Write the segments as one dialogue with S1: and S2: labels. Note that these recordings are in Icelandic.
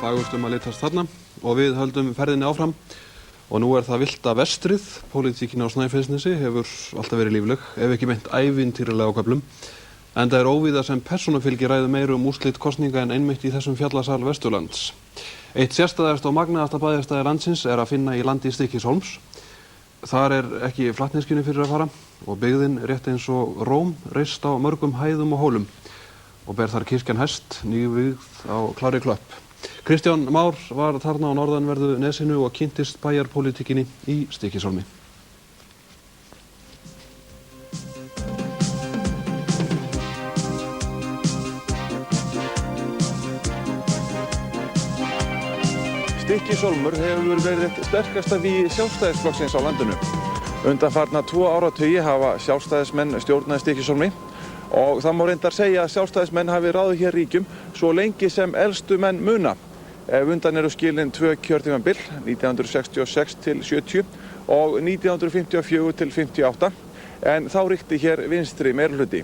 S1: hagvöxtum að litast þarna og við höldum ferðinni áfram og nú það villta vestrið. Pólitíkin á Snæfellsnesi hefur alltaf verið lífleg, ef ekki meint ævintýralega á köflum. Enda óvíða sem persónufylgi ræður meira úrslit kosninga en einmitt í þessum fjallasal Vesturlands. Eitt sérstæðasta og magnaðasta bæjarstæði landsins að finna í landi Stykkishólms. Þar ekki flatneskjunni fyrir að fara og byggðin rétt eins og Róm reist á mörgum hæðum og hólum og ber þar kirkjan hest nývígð á klárri klöpp. Kristján Már var þarna á norðanverðu nesinu og kynntist bæjarpólitíkinni í Stykkishólmi.
S2: Stykkishólmur hefur verið eitt sterkasta vígi Sjálfstæðisflokksins á landinu. Undanfarna 2 áratugi hafa Sjálfstæðismenn stjórnað Stykkishólmi og það má reyndar segja að Sjálfstæðismenn hafi ráðið hér ríkjum svo lengi sem elstu menn muna. Ef undan eru skilin 2 kjörtímabil, 1966 til 70 og 1954 til 58, en þá ríkti hér vinstri meirihluti.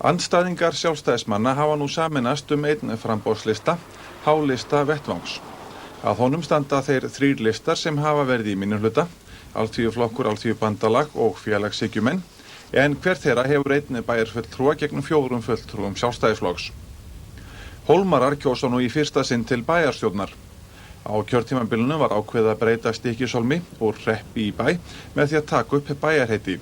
S2: Andstæðingar Sjálfstæðismanna hafa nú sameinast einn framboðslista, H-lista vettvangs. Að honum standa þeir 3 listar sem hafa verið í minnihluta, Alþýðuflokkur, Alþýðubandalag og Félagshyggjjumenn, en hver þeirra hefur einn bæjarfulltrúa gegn 4 fulltrúum Sjálfstæðisflokks. Hólmarar kjósa nú í fyrsta sinn til bæjarstjórnar. Á kjörtímabilinu var ákveðið að breyta Stykkishólmi úr hreppi í bæ með því að taka upp bæjarheiti.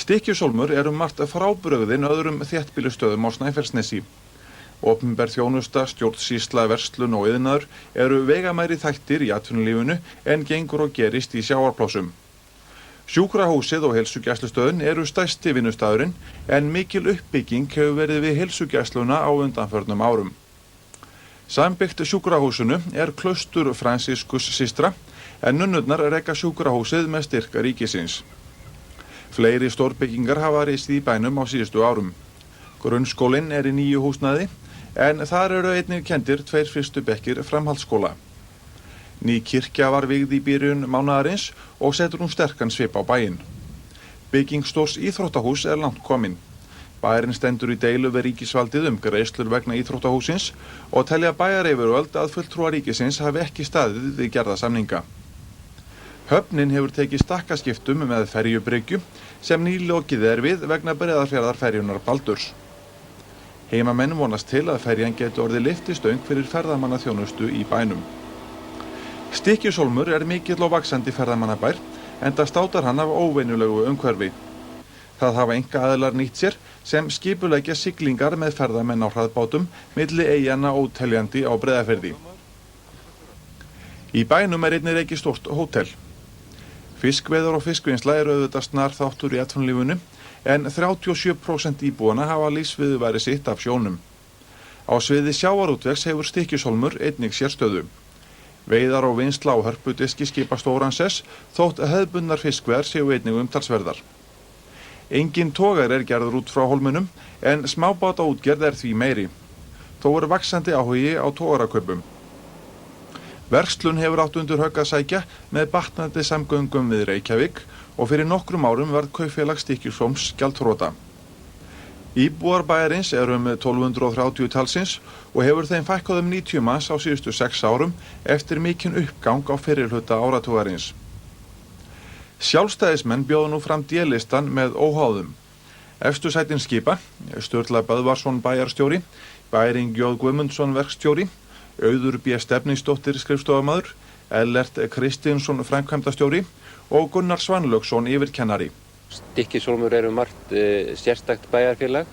S2: Stykkishólmur margt frábrugðinn öðrum þéttbýlistöðum á Snæfellsnesi. Opinber þjónusta, stjórnsýsla, verslun og iðnaður eru veigamæri þættir í atvinnulífinu en gengur og gerist í sjávarplássum. Sjúkrahúsið og heilsugæslustöðin eru stærsti vinnustaðurinn en mikil uppbygging hefur verið við heilsugæsluna á undanförnum árum. Sambyggt sjúkrahúsinu klaustur Fransiskus systra en nunnurnar reka sjúkrahúsið með styrk ríkisins. Fleiri stórbyggingar hafa risið í bænum á síðustu árum. Grunnskólinn í nýju húsnæði en þar eru einnig kenndir 2 fyrstu bekkir framhaldsskóla. Ný kirkja var vígð í byrjun mánaðarins og setur hún sterkan svip á bæinn. Bygging stórs íþróttahús langt komin. Bæjarinn stendur í deilu við ríkisvaldið greiðslur vegna íþróttahúsins og telja bæjaryfirvöld að fulltrúar ríkisins hafi ekki staðið við gerða samninga. Höfnin hefur tekið stakkaskiptum með ferjubryggju sem nýlokið við vegna Breiðafjarðarferjunnar Baldurs. Heimamenn vonast til að ferjan geti orðið lyftistöng fyrir ferðamannaþjónustu í bænum. Stykkishólmur mikill og vaxandi ferðamannabær enda státar hann af óvenjulegu umhverfi. Það hafa einkaaðilar nýtt sér sem skipuleggja siglingar með ferðamenn á hraðbátum milli eyjanna óteljandi á Breiðafirði. Í bænum einnig ekki stórt hótel. Fiskveiðar og fiskvinnsla auðvitað snar þáttur í atvinnulífinu en 37% íbúanna hafa lífsviðurværi sitt af sjónum. Á sviði sjávarútvegs hefur Stykkishólmur einnig sérstöðu. Veiðar og vinnsla á hörpudiski skipa stóran sess þótt hefðbundnar fiskveiðar séu einnig umtalsverðar. Engin togar gerður út frá hólminum en smábátaútgerð því meiri. Þó vaxandi áhugi á togarakaupum. Verslun hefur átt undir högg að sækja með batnandi samgöngum við Reykjavík og fyrir nokkrum árum varð kaupfélag Stykkishólms gjaldþrota. Íbúar bæjarins 1230 talsins og hefur þeim fækkað 90 manns á síðustu 6 árum eftir mikinn uppgang á fyrrihluta áratugarins. Sjálfstæðismenn bjóða nú fram D-listan með óháðum. Efstu sætin skipa Sturla Böðvarsson bæjarstjóri, Bæring J. Guðmundsson verkstjóri, Auður B. Stefnisdóttir skrifstofamaður, Ellert Kristinsson framkvæmdastjóri og Gunnar Svanlaugsson yfirkennari.
S3: Stykkishólmur margt sérstakt bæjarfélag.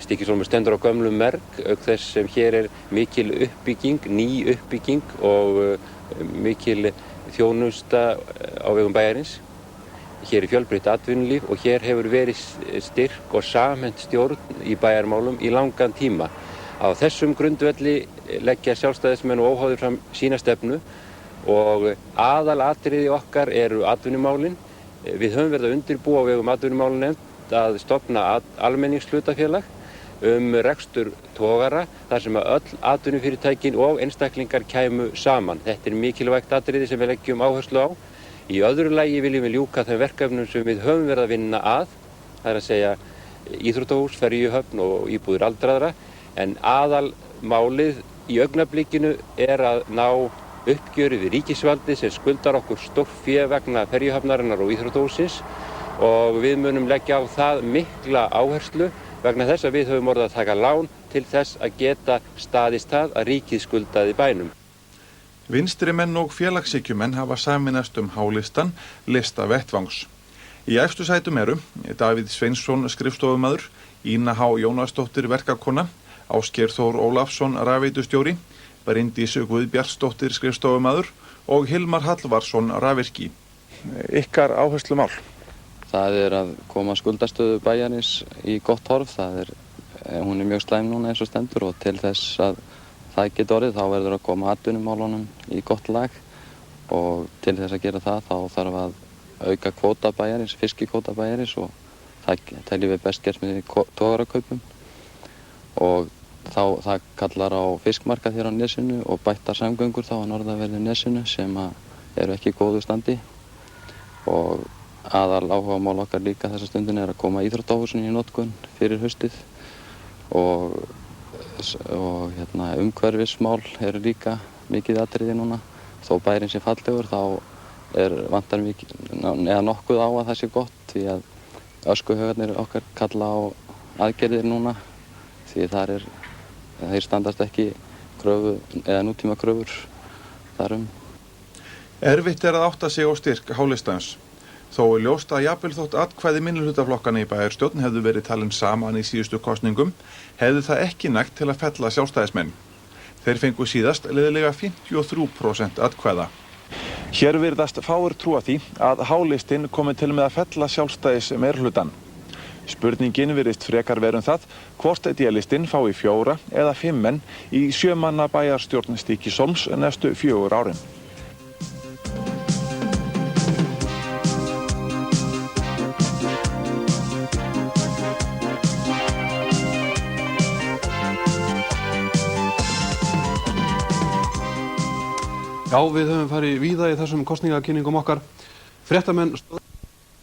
S3: Stykkishólmur stendur á gömlum merg, auk þess sem hér mikil uppbygging, ný uppbygging og mikil þjónusta á vegum bæjarins. Hér fjölbreytt atvinnulíf og hér hefur verið styrk og samhent stjórn í bæjarmálum í langan tíma. Á þessum grundvelli leggja sjálfstæðismenn og óháðir fram sína stefnu og aðalatriði okkar eru atvinnumálin. Við höfum verið að undirbúa á vegum atvinnumálunefnd að stofna almenningshlutafélag rekstur togara þar sem öll atvinnufyrirtækin og einstaklingar kæmu saman. Þetta mikilvægt atriði sem við leggjum áherslu á. Í öðru lagi viljum við ljúka þeim verkefnum sem við höfum verið að vinna að, það að segja íþróttahús, ferjuhöfn og íbúðir aldraðra, en aðalmálið í augnablikinu að ná uppgjöri við ríkisvaldi sem skuldar okkur stórfé vegna ferjuhafnarinnar og íþróttahússins og við munum leggja á það mikla áherslu vegna þess að við höfum orðið að taka lán til þess að geta staðist það að ríkið skuldaði bænum.
S2: Vinstrimenn og félagshyggjumenn hafa sameinast hálistan lista vettvangs. Í efstu sætum eru Davíð Sveinsson skrifstofumaður, Ína H. Jónasdóttir verkakona, Ásgeir Þór Ólafsson rafveitustjóri, Bryndís Guðbjartsdóttir skrifstofumaður og Hilmar Hallvarsson rafvirki. Ykkar áherslumál?
S4: Það að koma skuldastöðu bæjarins í gott horf. Hún mjög slæm núna eins og stendur og til þess að það geti orðið þá verður að koma atvinnumálunum í gott lag og til þess að gera það þá þarf að auka kvóta bæjarins, fiskikvóta bæjarins og það teljum við best gert með togarakaupum og það kallar á fiskmarkað hér á Nesinu og bættar samgöngur þá á norðanverðu Nesinu sem eru ekki í góðu standi og aðal áhugamál okkar líka þessa stundin að koma íþróttahúsinu í notkun fyrir haustið og umhverfismál eru líka mikið atriði núna. Þó bærinn sé fallegur þá vantar nokkuð á að það sé gott því að öskuhaugarnir okkar kalla á aðgerðir núna því þeir standast ekki kröfu eða nútíma kröfur þarum.
S2: Erfitt að átta sig á styrk hálistans. Þó ljóst að jafnvel þótt atkvæði minnihlutaflokkana í bæjarstjórn hefðu verið talin saman í síðustu kosningum, hefðu það ekki nægt til að fella sjálfstæðismenn. Þeir fengu síðast liðlega 53% atkvæða. Hér virðast fáir trúa því að hálistinn komi til með að fella sjálfstæðis meirihlutann. Spurningin virðist frekar vera það hvort D-listinn fái 4 eða 5 menn í 7 manna bæjarstjórn Stykkishólms næstu 4 árin.
S1: Já, við höfum farið víða í þessum kosningakynningum okkar. Fréttamenn